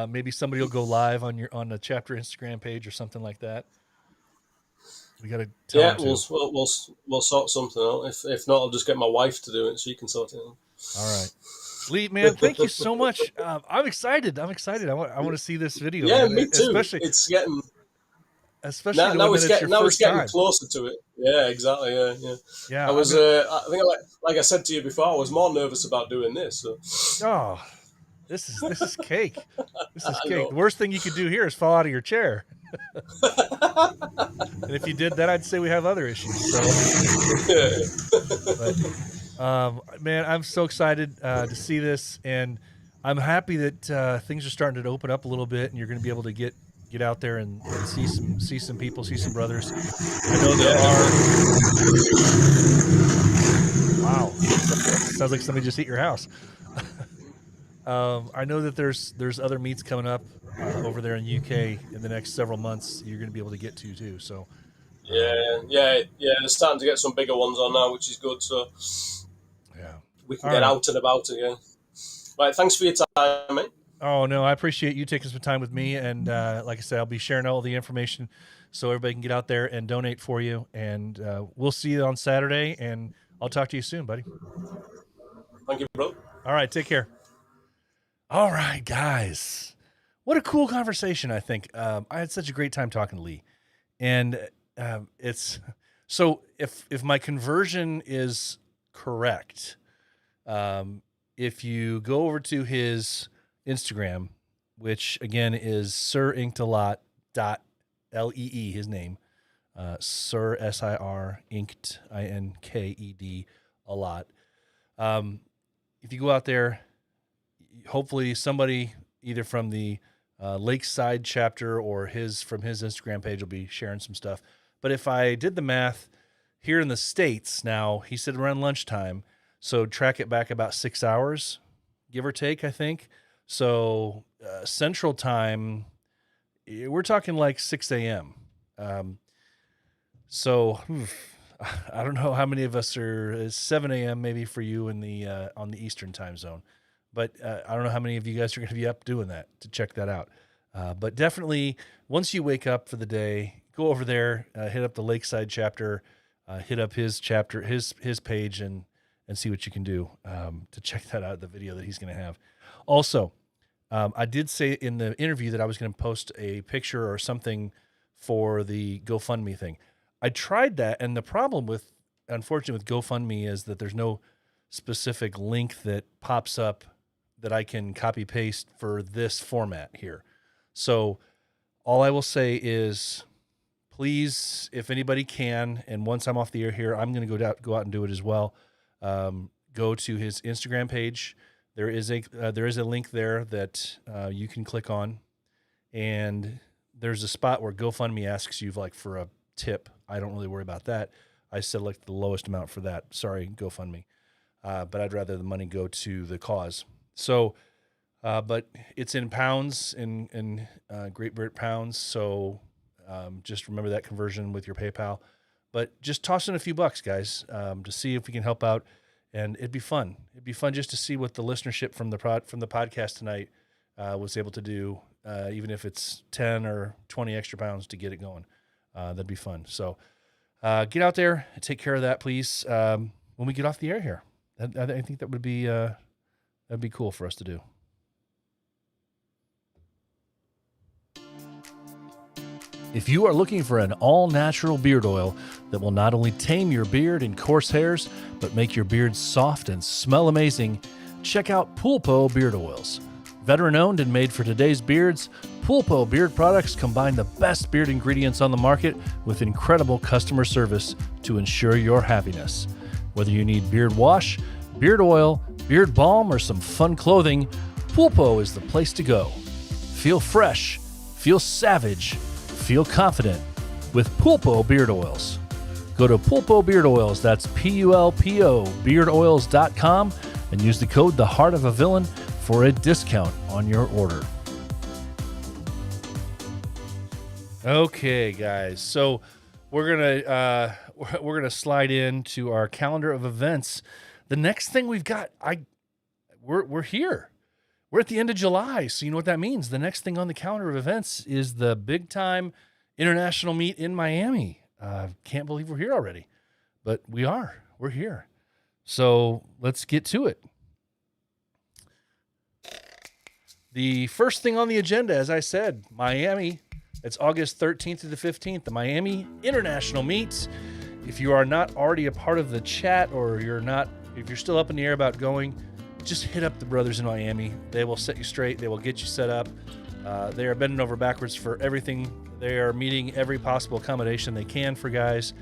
Maybe somebody will go live on the chapter Instagram page or something like that. We got to tell them to. We'll sort something out. If not, I'll just get my wife to do it so you can sort it out. All right. Lee, man, thank you so much. I'm excited. I want to see this video. Yeah, man. me too. Especially now it's getting time. closer to it. Yeah, exactly. Yeah. I was. I think, like I said to you before, I was more nervous about doing this. So. Oh, this is cake. This is cake. The worst thing you could do here is fall out of your chair. And if you did that, I'd say we have other issues. But, man, I'm so excited to see this, and I'm happy that things are starting to open up a little bit, and you're going to be able to get out there and see some people, see some brothers. I know there are. Wow, sounds like somebody just hit your house. I know that there's other meets coming up over there in UK in the next several months. You're going to be able to get to too. So Yeah. They're starting to get some bigger ones on now, which is good. So yeah, we can All get right. out and about again. Right, thanks for your time, mate. Oh no, I appreciate you taking some time with me, and like I said, I'll be sharing all the information so everybody can get out there and donate for you. And we'll see you on Saturday, and I'll talk to you soon, buddy. Thank you, bro. All right, take care. All right, guys, what a cool conversation! I think I had such a great time talking to Lee, and it's so if my conversion is correct, if you go over to his Instagram, which again is sirinked.lee, his name, Sir SIR inked INKED a lot. If you go out there, hopefully somebody either from the Lakeside chapter or from his Instagram page will be sharing some stuff. But if I did the math here in the States now, he said around lunchtime, so track it back about 6 hours, give or take, I think. So Central Time, we're talking like 6 a.m. So I don't know how many of us are 7 a.m. maybe for you in the on the Eastern Time zone, but I don't know how many of you guys are going to be up doing that to check that out. But definitely, once you wake up for the day, go over there, hit up the Lakeside chapter, hit up his chapter, his page, and see what you can do to check that out, the video that he's going to have. Also, I did say in the interview that I was going to post a picture or something for the GoFundMe thing. I tried that, and the problem unfortunately, with GoFundMe is that there's no specific link that pops up that I can copy paste for this format here. So all I will say is, please, if anybody can, and once I'm off the air here, I'm going to go out and do it as well. Go to his Instagram page. There is a link there that you can click on, and there's a spot where GoFundMe asks you like for a tip. I don't really worry about that. I select the lowest amount for that. Sorry, GoFundMe, but I'd rather the money go to the cause. So, but it's in pounds, in Great Britain pounds. So just remember that conversion with your PayPal. But just toss in a few bucks, guys, to see if we can help out. And it'd be fun. It'd be fun just to see what the listenership from the podcast tonight was able to do, even if it's 10 or 20 extra pounds to get it going. That'd be fun. So get out there and take care of that, please, when we get off the air here. I think that would be that'd be cool for us to do. If you are looking for an all-natural beard oil that will not only tame your beard and coarse hairs, but make your beard soft and smell amazing, check out Pulpo Beard Oils. Veteran-owned and made for today's beards, Pulpo beard products combine the best beard ingredients on the market with incredible customer service to ensure your happiness. Whether you need beard wash, beard oil, beard balm, or some fun clothing, Pulpo is the place to go. Feel fresh, feel savage, feel confident with Pulpo Beard Oils. Go to Pulpo Beard Oils, that's Pulpo beardoils.com, and use the code The Heart of a Villain for a discount on your order. Okay, guys, so we're gonna slide into our calendar of events. The next thing we've got, we're here. We're at the end of July, so you know what that means. The next thing on the calendar of events is the big-time international meet in Miami. Can't believe we're here already, but we are. We're here. So let's get to it. The first thing on the agenda, as I said, Miami. It's August 13th to the 15th, the Miami International Meet. If you are not already a part of the chat, or if you're still up in the air about going, just hit up the brothers in Miami. They will set you straight. They will get you set up. They are bending over backwards for everything. They are meeting every possible accommodation they can for guys.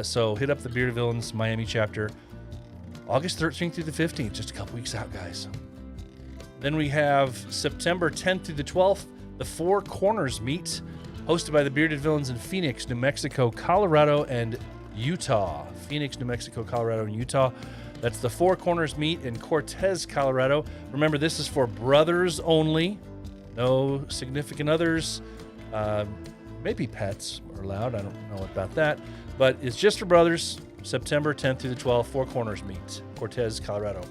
So hit up the Bearded Villains Miami chapter. August 13th through the 15th, just a couple weeks out, guys. Then we have September 10th through the 12th, the Four Corners Meet, hosted by the Bearded Villains in Phoenix, New Mexico, Colorado, and Utah. Phoenix, New Mexico, Colorado, and Utah. That's the Four Corners Meet in Cortez, Colorado. Remember, this is for brothers only. No significant others. Maybe pets are allowed. I don't know about that. But it's just for brothers. September 10th through the 12th, Four Corners Meet, Cortez, Colorado.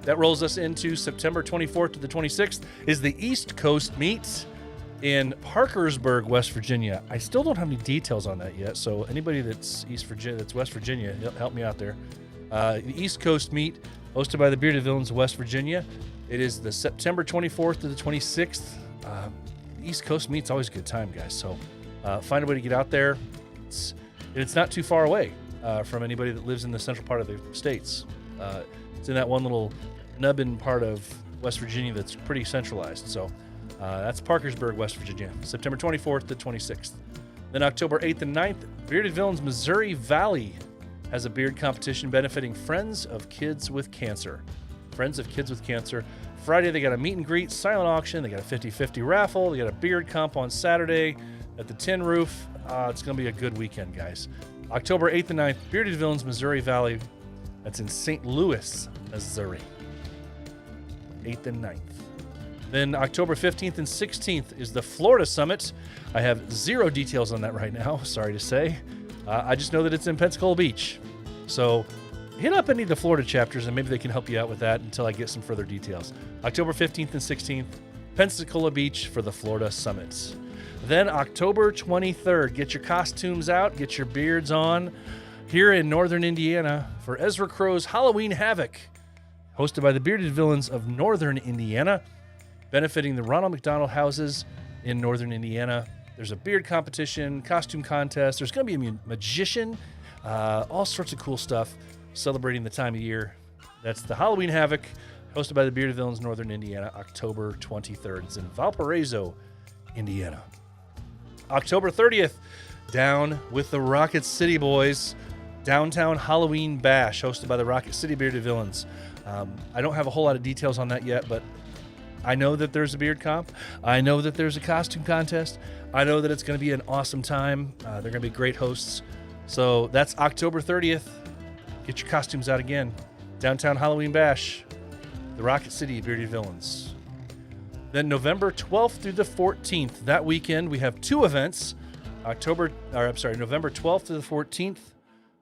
That rolls us into September 24th to the 26th is the East Coast Meet in Parkersburg, West Virginia. I still don't have any details on that yet, so anybody that's West Virginia, help me out there. The East Coast Meet, hosted by the Bearded Villains of West Virginia. It is the September 24th to the 26th. The East Coast Meet's always a good time, guys, so find a way to get out there. It's not too far away from anybody that lives in the central part of the states. It's in that one little nubbin part of West Virginia that's pretty centralized. So that's Parkersburg, West Virginia, September 24th to 26th. Then October 8th and 9th, Bearded Villains Missouri Valley has a beard competition benefiting Friends of Kids with Cancer. Friends of Kids with Cancer. Friday, they got a meet and greet, silent auction. They got a 50-50 raffle. They got a beard comp on Saturday at the Tin Roof. It's going to be a good weekend, guys. October 8th and 9th, Bearded Villains Missouri Valley. That's in St. Louis, Missouri. 8th and 9th. Then October 15th and 16th is the Florida Summit. I have zero details on that right now, sorry to say. I just know that it's in Pensacola Beach. So hit up any of the Florida chapters and maybe they can help you out with that until I get some further details. October 15th and 16th, Pensacola Beach for the Florida Summit. Then October 23rd, get your costumes out, get your beards on here in Northern Indiana for Ezra Crow's Halloween Havoc, hosted by the Bearded Villains of Northern Indiana, benefiting the Ronald McDonald Houses in Northern Indiana. There's a beard competition, costume contest. There's going to be a magician, all sorts of cool stuff celebrating the time of year. That's the Halloween Havoc, hosted by the Bearded Villains Northern Indiana, October 23rd. It's in Valparaiso, Indiana. October 30th, down with the Rocket City Boys, Downtown Halloween Bash, hosted by the Rocket City Bearded Villains. I don't have a whole lot of details on that yet, but I know that there's a beard comp. I know that there's a costume contest. I know that it's going to be an awesome time. They're going to be great hosts. So that's October 30th. Get your costumes out again. Downtown Halloween Bash, the Rocket City Bearded Villains. Then November 12th through the 14th, that weekend, we have two events. November 12th to the 14th.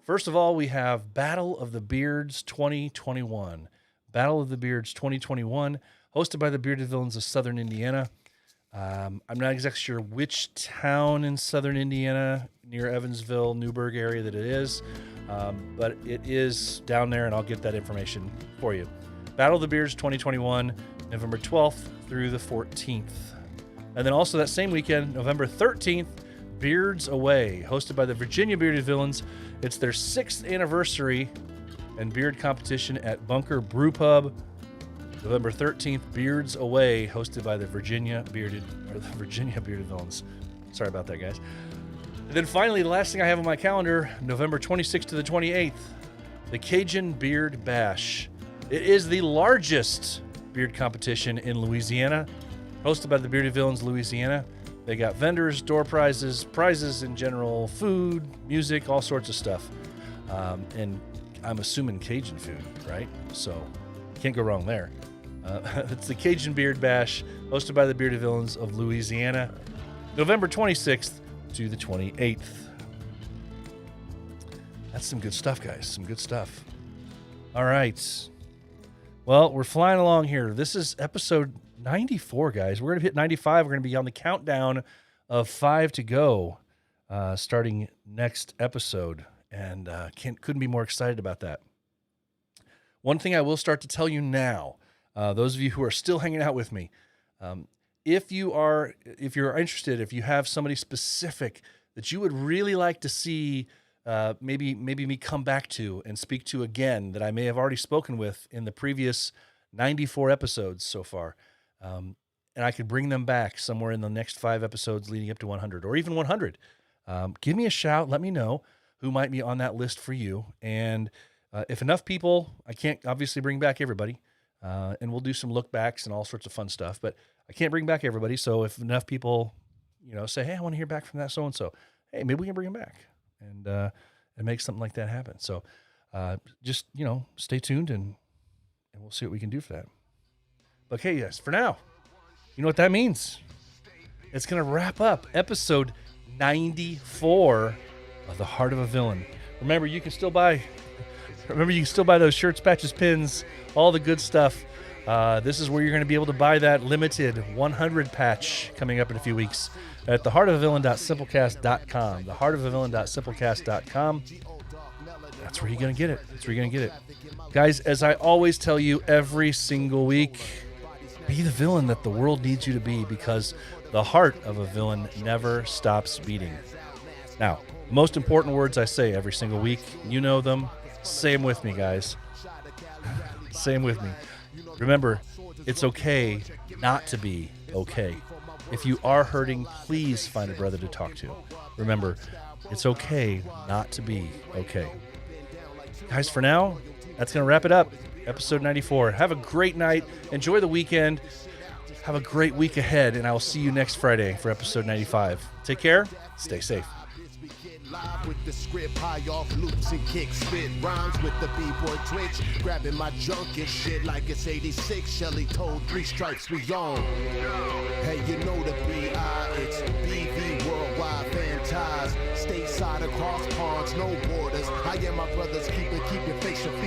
First of all, we have Battle of the Beards 2021. Battle of the Beards 2021, hosted by the Bearded Villains of Southern Indiana. I'm not exactly sure which town in Southern Indiana, near Evansville, Newburgh area that it is, but it is down there, and I'll get that information for you. Battle of the Beards 2021, November 12th through the 14th. And then also that same weekend, November 13th, Beards Away, hosted by the Virginia Bearded Villains. It's their 6th anniversary and beard competition at Bunker Brew Pub. November 13th, Beards Away, hosted by the Virginia Bearded Villains. Sorry about that, guys. And then finally, the last thing I have on my calendar, November 26th to the 28th, the Cajun Beard Bash. It is the largest beard competition in Louisiana, hosted by the Bearded Villains Louisiana. They got vendors, door prizes, prizes in general, food, music, all sorts of stuff. And I'm assuming Cajun food, right? So can't go wrong there. It's the Cajun Beard Bash, hosted by the Bearded Villains of Louisiana, November 26th to the 28th. That's some good stuff, guys. Some good stuff. All right. Well, we're flying along here. This is episode 94, guys. We're going to hit 95. We're going to be on the countdown of 5 to go starting next episode. And couldn't be more excited about that. One thing I will start to tell you now, those of you who are still hanging out with me, if you're interested, if you have somebody specific that you would really like to see maybe me come back to and speak to again that I may have already spoken with in the previous 94 episodes so far, and I could bring them back somewhere in the next 5 episodes leading up to 100 or even 100, give me a shout. Let me know who might be on that list for you. And if enough people, I can't obviously bring back everybody, and we'll do some look backs and all sorts of fun stuff, but I can't bring back everybody. So if enough people, say, hey, I want to hear back from that so-and-so, hey, maybe we can bring them back and make something like that happen. So just, stay tuned and we'll see what we can do for that. But okay, yes, for now, you know what that means? It's going to wrap up episode 94 of The Heart of a Villain. Remember, you can still buy those shirts, patches, pins, all the good stuff. This is where you're going to be able to buy that limited 100 patch coming up in a few weeks at theheartofavillain.simplecast.com. Theheartofavillain.simplecast.com. That's where you're going to get it. Guys, as I always tell you every single week, be the villain that the world needs you to be, because the heart of a villain never stops beating. Now, most important words I say every single week, you know them. Say them with me, guys. Say them with me. Remember, it's okay not to be okay. If you are hurting, please find a brother to talk to. Remember, it's okay not to be okay. Guys, for now, that's going to wrap it up. Episode 94. Have a great night. Enjoy the weekend. Have a great week ahead, and I will see you next Friday for episode 95. Take care. Stay safe. Live with the script, high off loops and kick spit rhymes with the b-boy Twitch, grabbing my junk and shit like it's 86. Shelly told 3 stripes we on. Hey, you know the B.I. It's BV worldwide fan ties, stateside across ponds, no borders. I am my brothers, keep your facial features.